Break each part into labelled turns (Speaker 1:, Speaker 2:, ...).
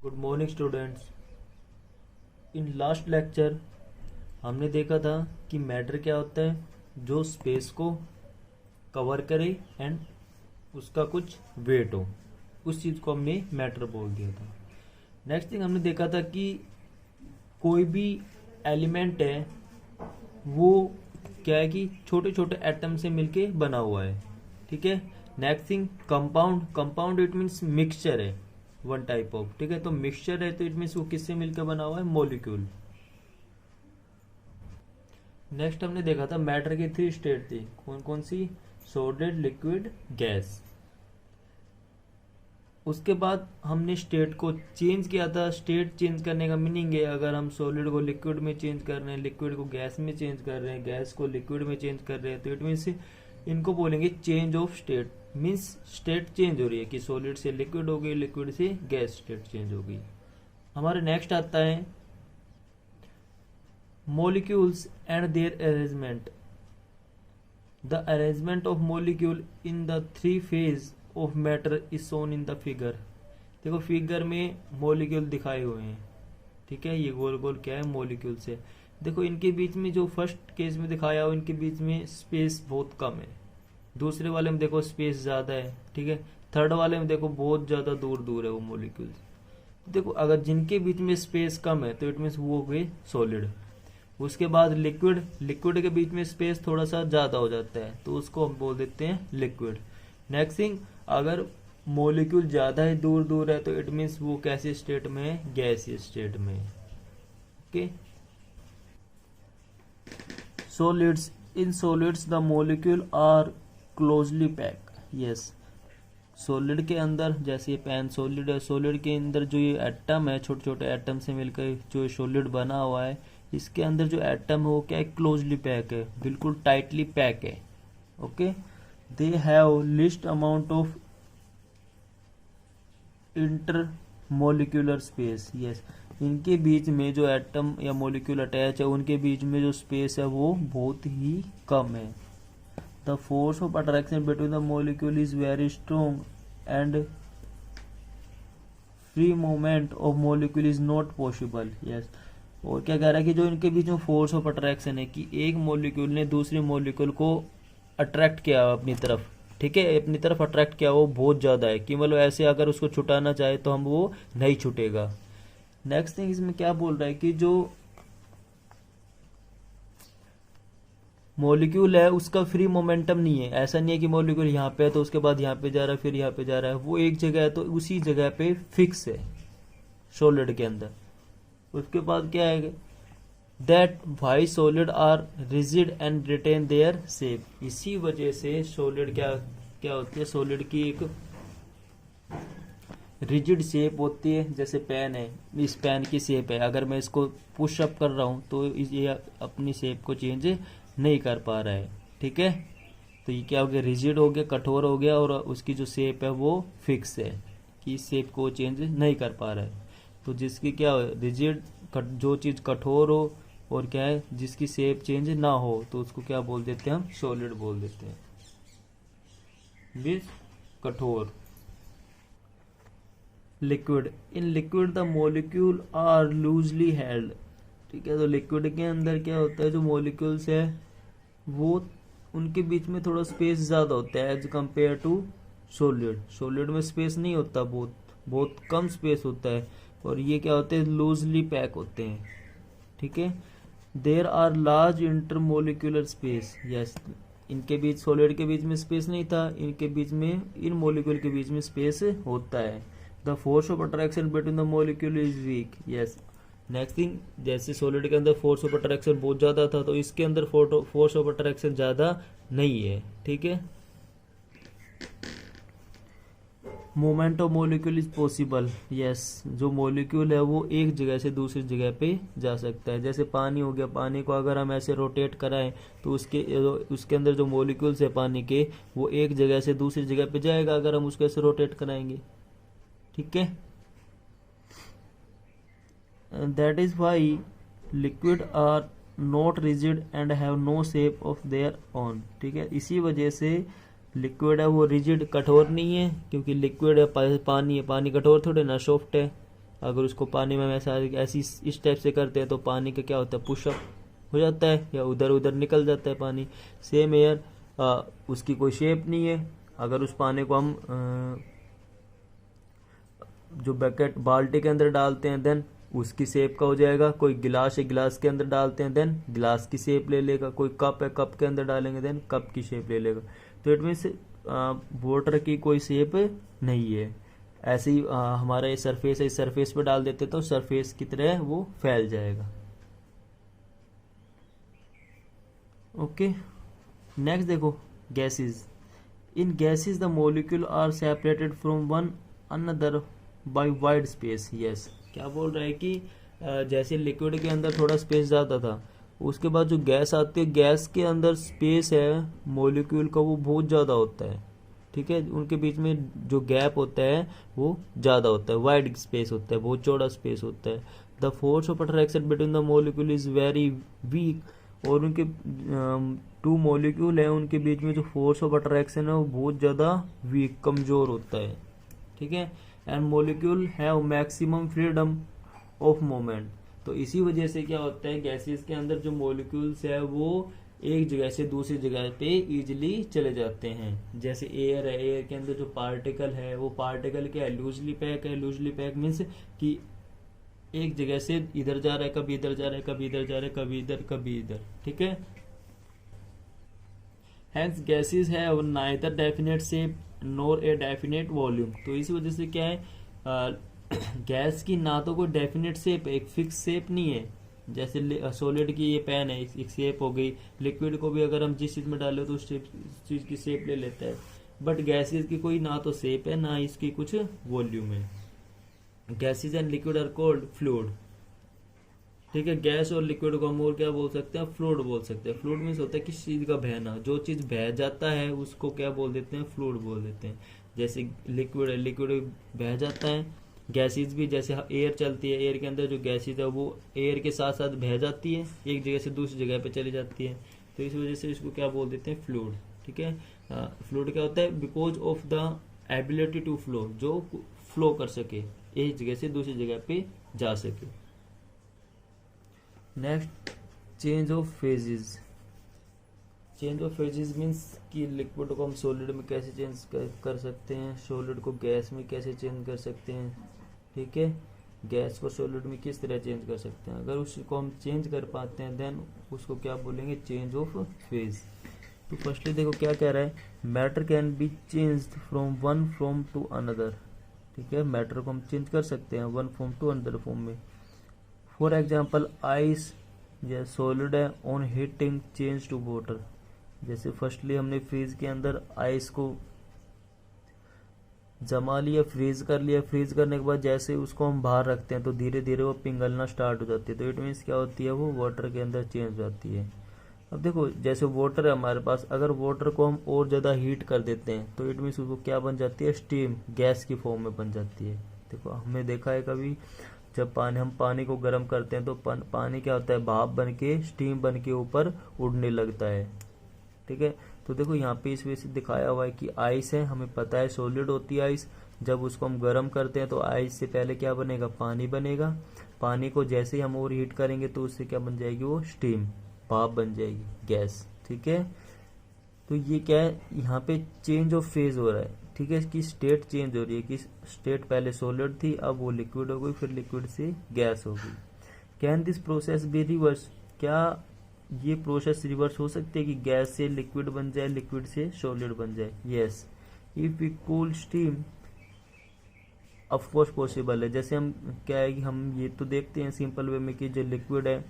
Speaker 1: Good morning students. In last lecture हमने देखा था कि मैटर क्या होता है जो स्पेस को कवर करे एंड उसका कुछ वेट हो, उस चीज़ को हमने मैटर बोल दिया था। नेक्स्ट थिंग हमने देखा था कि कोई भी एलिमेंट है वो क्या है कि छोटे छोटे एटम से मिलके बना हुआ है। ठीक है। Next thing compound, compound it means mixture है, वन टाइप ऑफ। ठीक है, तो मिक्सचर है तो इट मीन्स वो किससे मिलकर बना हुआ है, मॉलिक्यूल। नेक्स्ट हमने देखा था मैटर की थ्री स्टेट थी, कौन कौन सी, सॉलिड, लिक्विड, गैस। उसके बाद हमने स्टेट को चेंज किया था। स्टेट चेंज करने का मीनिंग है अगर हम सॉलिड को लिक्विड में चेंज कर रहे हैं, लिक्विड को गैस में चेंज कर रहे हैं, गैस को लिक्विड में चेंज कर रहे हैं, तो इट मीन्स इनको बोलेंगे change of state. Means state change हो रही है कि सॉलिड से लिक्विड हो गई, लिक्विड से गैस स्टेट चेंज हो गई। हमारे नेक्स्ट आता है molecules and their arrangement. The arrangement of molecule in the three phase of matter is shown in the figure. देखो फिगर में मोलिक्यूल दिखाए हुए हैं। ठीक है, ये गोल गोल क्या है, मोलिक्यूल्स है। देखो इनके बीच में जो फर्स्ट केस में दिखाया हो, इनके बीच में स्पेस बहुत कम है। दूसरे वाले में देखो स्पेस ज्यादा है। ठीक है, थर्ड वाले में देखो बहुत ज्यादा दूर दूर है वो मोलिक्यूल्स। देखो अगर जिनके बीच में स्पेस कम है तो इट मीन्स वो हो गए सॉलिड। उसके बाद लिक्विड, लिक्विड के बीच में स्पेस थोड़ा सा ज्यादा हो जाता है तो उसको हम बोल देते हैं लिक्विड। नेक्स्ट थिंग, अगर मॉलिक्यूल ज्यादा ही दूर दूर है तो इट मीन्स वो कैसे स्टेट में है, गैसीय स्टेट में। Okay. Solids, in solids the molecule are closely packed. Yes, solid के अंदर जैसे ये पेन सॉलिड है, सॉलिड के अंदर जो ये एटम है, छोटे छोटे एटम से मिलकर जो सॉलिड बना हुआ है, इसके अंदर जो एटम है वो क्या है, क्लोजली पैक है, बिल्कुल टाइटली पैक है। Okay. They have list amount of inter molecular space. Yes, इनके बीच में जो एटम या मोलिक्यूल अटैच है उनके बीच में जो स्पेस है वो बहुत ही कम है। The force of attraction between the molecule is very strong and free movement of molecule is not possible. Yes, और क्या कह रहा है कि जो इनके बीच में फोर्स ऑफ अट्रैक्शन है कि एक मॉलिक्यूल ने दूसरे मॉलिक्यूल को अट्रैक्ट किया अपनी तरफ। ठीक है, अपनी तरफ अट्रैक्ट किया वो बहुत ज्यादा है कि मतलब ऐसे अगर उसको छुटाना चाहे तो हम वो नहीं छूटेगा। नेक्स्ट थिंग इसमें क्या बोल रहा है कि जो मॉलिक्यूल है उसका फ्री मोमेंटम नहीं है। ऐसा नहीं है कि मॉलिक्यूल यहाँ पे है तो उसके बाद यहाँ पे जा रहा है फिर यहाँ पे जा रहा है, वो एक जगह है तो उसी जगह पे फिक्स है सॉलिड के अंदर। उसके बाद क्या है, that why solid are rigid and retain their shape. इसी वजह से सॉलिड क्या क्या होती है, सॉलिड की एक रिजिड शेप होती है। जैसे पेन है, इस पेन की शेप है, अगर मैं इसको पुश अप कर रहा हूं तो ये अपनी शेप को चेंज नहीं कर पा रहा है। ठीक है, तो ये क्या हो गया, रिजिड हो गया, कठोर हो गया, और उसकी जो शेप है वो फिक्स है कि इस शेप को चेंज नहीं कर पा रहा है। तो जिसकी क्या रिजिड, जो चीज कठोर हो और क्या है जिसकी शेप चेंज ना हो तो उसको क्या बोल देते हैं, हम सॉलिड बोल देते हैं, मीन्स कठोर। Liquid, in liquid the molecule are loosely held. ठीक है, तो लिक्विड के अंदर क्या होता है, जो मॉलिक्यूल्स है वो उनके बीच में थोड़ा स्पेस ज्यादा होता है as compare to solid. Solid में स्पेस नहीं होता, बहुत बहुत कम स्पेस होता है, और ये क्या होते हैं, लूजली पैक होते हैं। ठीक है, there are large intermolecular space. Yes, इनके बीच, सॉलिड के बीच में स्पेस नहीं था, इनके बीच में, इन मोलिक्यूल के बीच में स्पेस होता है। The force of attraction between the molecule is weak. Yes, next thing, जैसे सॉलिड के अंदर फोर्स ऑफ अट्रैक्शन बहुत ज्यादा था तो इसके अंदर फोर्स ऑफ अट्रैक्शन ज्यादा नहीं है। ठीक है, movement of molecule is possible. Yes, जो मोलिक्यूल है वो एक जगह से दूसरी जगह पे जा सकता है। जैसे पानी हो गया, पानी को अगर हम ऐसे रोटेट कराएं तो उसके अंदर जो मोलिक्यूल्स है पानी के वो एक जगह से दूसरी जगह पे जाएगा अगर हम उसको ऐसे रोटेट कराएंगे। ठीक है, that is why liquid are not rigid and have no shape of their own. ठीक है, इसी वजह से लिक्विड है वो रिजिड, कठोर नहीं है, क्योंकि लिक्विड है, पानी है, पानी कठोर थोड़े ना, सॉफ्ट है। अगर उसको पानी में ऐसा ऐसी इस टाइप से करते हैं तो पानी का क्या होता है, पुशअप हो जाता है या उधर उधर निकल जाता है पानी। सेम एयर, उसकी कोई शेप नहीं है। अगर उस पानी को हम जो बकेट बाल्टी के अंदर डालते हैं देन उसकी शेप का हो जाएगा। कोई गिलास है, गिलास के अंदर डालते हैं देन गिलास की शेप ले लेगा। कोई कप है, कप के अंदर डालेंगे देन कप की शेप ले लेगा। तो इट मीन्स वाटर की कोई शेप नहीं है। ऐसे ही हमारा ये सरफेस है, इस सरफेस पे डाल देते तो सरफेस की तरह वो फैल जाएगा। ओके, नेक्स्ट देखो gases. In gases the molecule are separated from one another by wide space. Yes, क्या बोल रहा है कि जैसे लिक्विड के अंदर थोड़ा स्पेस जाता था, उसके बाद जो गैस आती है, गैस के अंदर स्पेस है मॉलिक्यूल का वो बहुत ज़्यादा होता है। ठीक है, उनके बीच में जो गैप होता है वो ज़्यादा होता है, वाइड स्पेस होता है, बहुत चौड़ा स्पेस होता है। The force of attraction between the molecule is very weak. और उनके टू मॉलिक्यूल है, उनके बीच में जो फोर्स ऑफ अट्रैक्शन है वो बहुत ज़्यादा वीक, कमज़ोर होता है। ठीक है, and molecule have maximum freedom of moment. तो इसी वजह से क्या होता है, गैसेस के अंदर जो मॉलिक्यूल्स है वो एक जगह से दूसरी जगह पे इजिली चले जाते हैं। जैसे एयर है, एयर के अंदर जो पार्टिकल है वो पार्टिकल क्या है, लूजली पैक है। लूजली पैक मीन्स कि एक जगह से इधर जा रहा है, कभी इधर जा रहा है, कभी इधर जा रहा है, कभी इधर कभी इधर। ठीक है, हैंस गैसेस है नाइदर डेफिनेट शेप नोर ए डेफिनेट वॉल्यूम। तो इसी वजह से क्या है, गैस की ना तो कोई डेफिनेट शेप है, एक फिक्स शेप नहीं है। जैसे सॉलिड की ये पेन है, एक शेप हो गई। लिक्विड को भी अगर हम जिस चीज में डाले तो उस चीज की शेप ले लेता है। बट गैसेस की कोई ना तो शेप है ना इसकी कुछ वॉल्यूम है। Gases and liquid are called fluid. ठीक है, गैस और लिक्विड को हम और क्या बोल सकते हैं, फ्लूइड बोल सकते हैं। फ्लूइड मीन्स होता है किसी चीज का बहना, जो चीज बह जाता है उसको क्या बोल देते हैं, फ्लूइड बोल देते हैं। जैसे लिक्विड है, लिक्विड बह जाता है। गैसेस भी जैसे एयर चलती है, एयर के अंदर जो गैसेस है वो एयर के साथ साथ बह जाती है, एक जगह से दूसरी जगह पे चली जाती है। तो इस वजह से इसको क्या बोल देते हैं, फ्लूइड। ठीक है, फ्लूइड क्या होता है, because of the ability to flow, जो फ्लो कर सके, एक जगह से दूसरी जगह पे जा सके। Next, change of phases. Change of phases means कि लिक्विड को हम सॉलिड में कैसे चेंज कर सकते हैं, सॉलिड को गैस में कैसे चेंज कर सकते हैं। ठीक है, गैस को सॉलिड में किस तरह चेंज कर सकते हैं। अगर उसको हम चेंज कर पाते हैं देन उसको क्या बोलेंगे, चेंज ऑफ फेज। तो फर्स्टली देखो क्या कह रहा है, matter can be changed from one form to another. ठीक है, मैटर को हम चेंज कर सकते हैं one form to another form में। फॉर एग्जाम्पल आइस या सॉलिड है, on heating change to water. जैसे फर्स्टली हमने फ्रीज के अंदर आइस को जमा लिया, फ्रीज कर लिया। फ्रीज करने के बाद जैसे उसको हम बाहर रखते हैं तो धीरे धीरे वो पिघलना स्टार्ट हो जाती है। तो इट मीन्स क्या होती है, वो वाटर के अंदर चेंज हो जाती है। अब देखो जैसे वाटर है हमारे पास, अगर वाटर को हम और ज़्यादा हीट कर देते हैं तो इट मीन्स उसको क्या बन जाती है, स्टीम, गैस की फॉर्म में बन जाती है। देखो हमने देखा है कभी जब हम पानी को गर्म करते हैं तो पानी क्या होता है, भाप बन के, स्टीम बन के ऊपर उड़ने लगता है। ठीक है, तो देखो यहाँ पे इस वजह से दिखाया हुआ है कि आइस है, हमें पता है सॉलिड होती है आइस। जब उसको हम गर्म करते हैं तो आइस से पहले क्या बनेगा, पानी बनेगा। पानी को जैसे ही हम और हीट करेंगे तो उससे क्या बन जाएगी, वो स्टीम, भाप बन जाएगी, गैस। ठीक है, तो ये क्या है, यहाँ पे चेंज ऑफ फेज हो रहा है। ठीक है, इसकी स्टेट चेंज हो रही है कि स्टेट पहले सॉलिड थी, अब वो लिक्विड हो गई, फिर लिक्विड से गैस हो गई। Can this process be reverse, क्या ये प्रोसेस रिवर्स हो सकती है कि गैस से लिक्विड बन जाए, लिक्विड से सॉलिड बन जाए। Yes, if we cool steam, of course possible है। जैसे हम क्या है कि हम ये तो देखते हैं सिंपल वे में कि जो लिक्विड है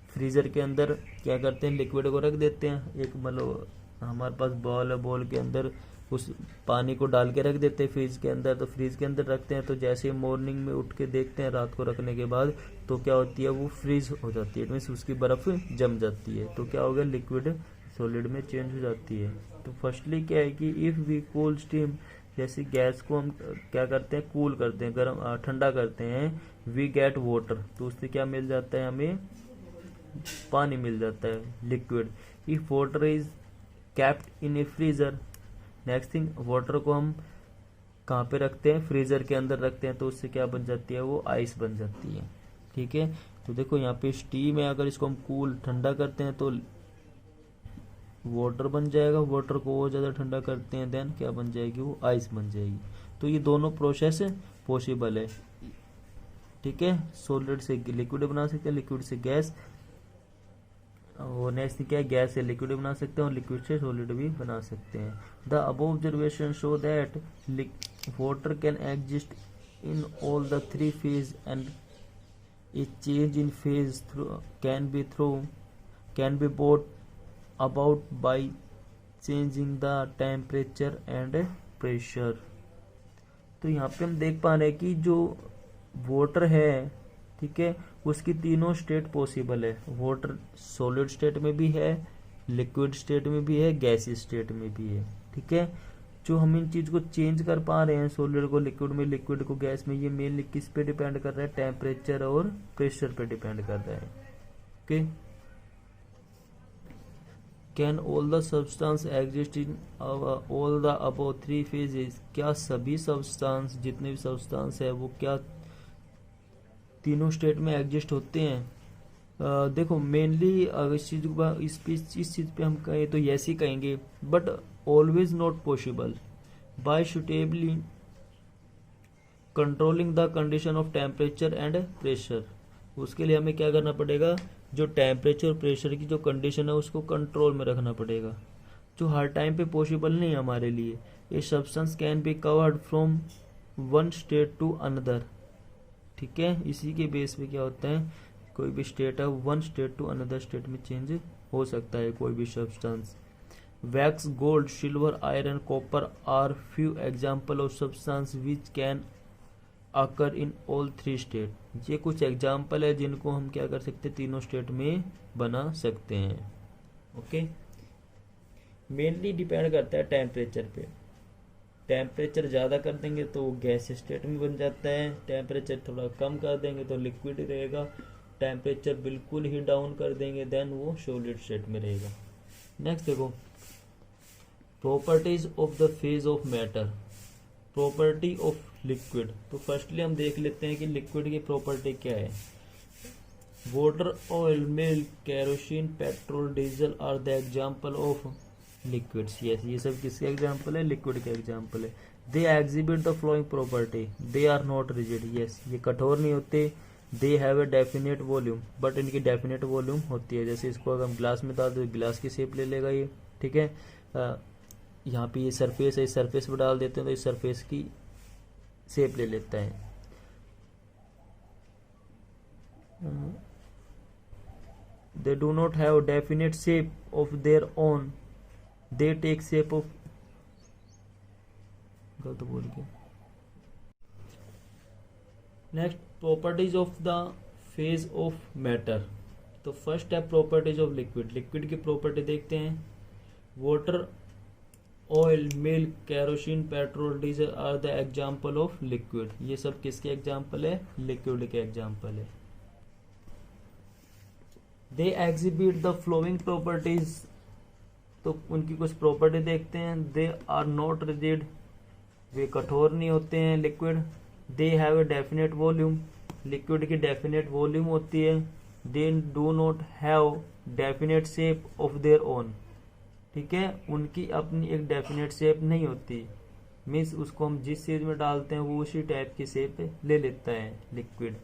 Speaker 1: फ्रीजर के अंदर क्या करते हैं, लिक्विड को रख देते हैं। एक मतलब हमारे पास बॉल है, बॉल के अंदर उस पानी को डाल के रख देते हैं फ्रीज के अंदर। तो फ्रीज के अंदर रखते हैं तो जैसे मॉर्निंग में उठ के देखते हैं रात को रखने के बाद तो क्या होती है, वो फ्रीज हो जाती है, मीन्स उसकी बर्फ जम जाती है। तो क्या हो गया, लिक्विड सॉलिड में चेंज हो जाती है। तो फर्स्टली क्या है कि इफ वी कूल स्टीम, जैसे गैस को हम क्या करते हैं, कूल करते हैं, गर्म ठंडा करते हैं, वी गेट वाटर, तो उससे क्या मिल जाता है, हमें पानी मिल जाता है, liquid. If water is kept in A freezer, next thing, water को हम कहाँ पे रखते हैं, फ्रीजर के अंदर रखते हैं, तो उससे क्या बन जाती है, वो आइस बन जाती है। ठीक है, तो देखो यहाँ पे स्टीम है, अगर इसको हम कूल ठंडा करते हैं तो वाटर बन जाएगा, वाटर को और ज़्यादा ठंडा करते हैं देन क्या बन जाएगी, वो आइस बन जाएगी। तो ये दोनों प्रोसेस पॉसिबल है। ठीक है, सॉलिड से लिक्विड बना सकते हैं, लिक्विड से गैस, और नेक्स्ट क्या है, गैस से लिक्विड बना सकते हैं और लिक्विड से सॉलिड भी बना सकते हैं। The above observation show that water can exist in all the three phase and A change in phase can be brought about by changing the temperature and pressure। तो यहाँ पे हम देख पा रहे हैं कि जो वाटर है, ठीक है, उसकी तीनों स्टेट पॉसिबल है। वाटर सॉलिड स्टेट में भी है, लिक्विड स्टेट में भी है, गैसीय स्टेट में भी है। ठीक है, जो हम इन चीज को चेंज कर पा रहे हैं, सॉलिड को लिक्विड में, लिक्विड को गैस में, ये मेनली किस पे डिपेंड कर रहा है, टेम्परेचर और प्रेशर पे डिपेंड कर रहा है। Okay, can all the substance exist in all the above three phases, क्या सभी सब्सटेंस, जितने भी सब्सटेंस है वो क्या तीनों स्टेट में एग्जिस्ट होते हैं। देखो मेनली अगर इस चीज पे हम कहें तो यस ही कहेंगे, but always not possible by suitably controlling the condition of temperature and pressure. उसके लिए हमें क्या करना पड़ेगा, जो टेम्परेचर और प्रेशर की जो कंडीशन है उसको कंट्रोल में रखना पड़ेगा, जो हर टाइम पे पॉसिबल नहीं है हमारे लिए। A substance can be covered from one state to another. ठीक है, इसी के बेस पे क्या होता है, कोई भी स्टेट है one state to another state में चेंज हो सकता है कोई भी substance. Wax, gold, silver, iron, copper are few example of substance which can occur in all three state. ये कुछ एग्जाम्पल है जिनको हम क्या कर सकते हैं, तीनों स्टेट में बना सकते हैं। ओके, मेनली डिपेंड करता है टेम्परेचर पे। टेम्परेचर ज़्यादा कर देंगे तो गैस स्टेट में बन जाता है, टेम्परेचर थोड़ा कम कर देंगे तो लिक्विड रहेगा, टेम्परेचर बिल्कुल ही डाउन कर देंगे देन वो सॉलिड स्टेट में रहेगा। नेक्स्ट देखो, properties of the phase of matter, property of liquid. तो फर्स्टली हम देख लेते हैं कि लिक्विड की प्रॉपर्टी क्या है। Water, oil, milk, kerosene, petrol, diesel are the example of liquids. Yes, ये सब किसके एग्जाम्पल है, लिक्विड के एग्जाम्पल है। They exhibit the flowing property, they are not rigid. Yes, ये कठोर नहीं होते। They have a definite volume, but इनकी डेफिनेट वॉल्यूम होती है। जैसे इसको अगर हम ग्लास में डाल दो, ग्लास की शेप ले लेगा ये। ठीक है, यहाँ पे ये सरफेस है, इस सरफेस पर डाल देते हैं तो इस सरफेस की शेप ले लेता है। They do not have definite shape of their own, they take shape of, गलत बोल गया। Next, properties of the phase of matter. तो फर्स्ट है प्रॉपर्टीज ऑफ लिक्विड। लिक्विड की प्रॉपर्टी देखते हैं। Water, oil, milk, kerosene, petrol, diesel are the example of liquid. ये सब किसके एग्जाम्पल है, लिक्विड के एग्जाम्पल है। They exhibit the flowing properties, तो उनकी कुछ प्रॉपर्टी देखते हैं। दे आर नॉट रिजिड, वे कठोर नहीं होते हैं liquid. They have a definite volume, liquid की डेफिनेट वॉल्यूम होती है। They do not have definite shape of their own, ठीक है, उनकी अपनी एक डेफिनेट शेप नहीं होती। मीन्स उसको हम जिस चीज में डालते हैं वो उसी टाइप की शेप ले लेता है liquid.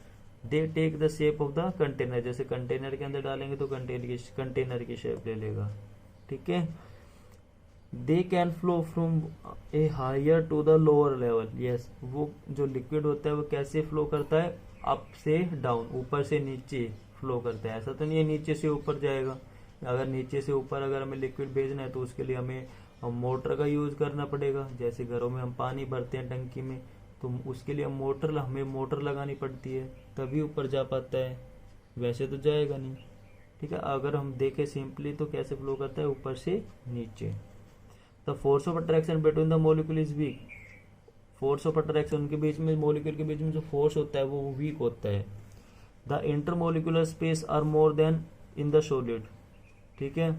Speaker 1: They take the shape of the container, जैसे कंटेनर के अंदर डालेंगे तो कंटेनर की शेप ले लेगा। ठीक है, they can flow from a higher to the lower level. Yes, वो जो लिक्विड होता है वो कैसे फ्लो करता है, अप से डाउन, ऊपर से नीचे फ्लो करता है। ऐसा तो नहीं है नीचे से ऊपर जाएगा। अगर नीचे से ऊपर अगर हमें लिक्विड भेजना है तो उसके लिए हमें मोटर का यूज करना पड़ेगा। जैसे घरों में हम पानी भरते हैं टंकी में, तो उसके लिए हमें मोटर लगानी पड़ती है, तभी ऊपर जा पाता है, वैसे तो जाएगा नहीं। ठीक है, अगर हम देखें सिंपली तो कैसे फ्लो करता है, ऊपर से नीचे। The force of attraction between the molecule is weak, force of attraction उनके बीच में, मॉलिक्यूल के बीच में जो फोर्स होता है वो वीक होता है। The intermolecular space are more than in the solid. ठीक है,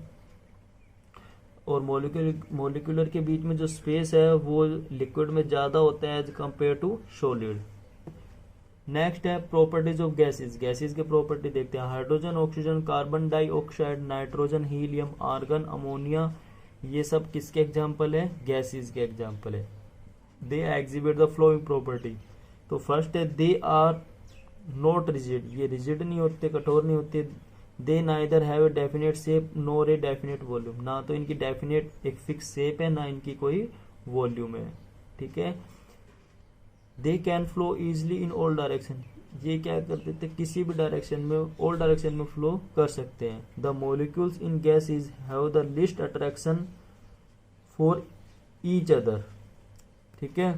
Speaker 1: और मोलिकुलर के बीच में जो स्पेस है वो लिक्विड में ज़्यादा होता है as compare to solid. Next है प्रॉपर्टीज ऑफ गैसेस। गैसेस के प्रॉपर्टी देखते हैं। Hydrogen, oxygen, carbon dioxide, nitrogen, helium, argon, ammonia, ये सब किसके एग्जाम्पल है? गैसेस के एग्जाम्पल है। They exhibit the flowing property. तो फर्स्ट है दे आर नॉट रिजिड, ये रिजिड नहीं होते, कठोर नहीं होते। They neither have a definite shape nor a definite volume, ना तो इनकी डेफिनेट एक फिक्स शेप है ना इनकी कोई वॉल्यूम है। ठीक है। They can flow easily in all direction, ये क्या कर देते, किसी भी डायरेक्शन में, ऑल डायरेक्शन में फ्लो कर सकते हैं। The molecules in gases have the least attraction for each other. ठीक है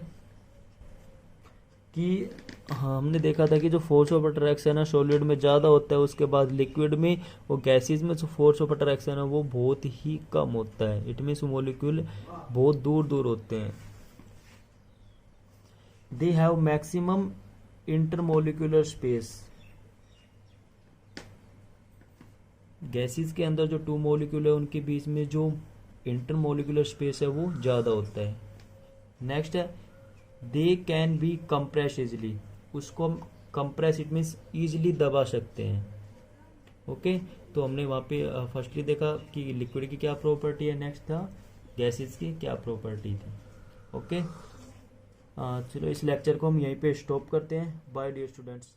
Speaker 1: कि हमने देखा था कि जो फोर्स ऑफ अट्रैक्शन है सॉलिड में ज़्यादा होता है, उसके बाद लिक्विड में और गैसेस में जो फोर्स ऑफ अट्रैक्शन है वो बहुत ही कम होता है। इट मीन्स मॉलिक्यूल बहुत दूर दूर होते हैं। They have maximum intermolecular space, gases के अंदर जो टू मॉलिक्यूल है उनके बीच में जो इंटरमोलिकुलर स्पेस है वो ज़्यादा होता है। नेक्स्ट है they can be compress easily, उसको हम कंप्रेस इट मीन्स इजिली दबा सकते हैं। ओके, तो हमने वहाँ पे फर्स्टली देखा कि लिक्विड की क्या प्रॉपर्टी है, नेक्स्ट था गैसेस की क्या प्रॉपर्टी थी। ओके, चलो इस लेक्चर को हम यहीं पे स्टॉप करते हैं। Bye dear students.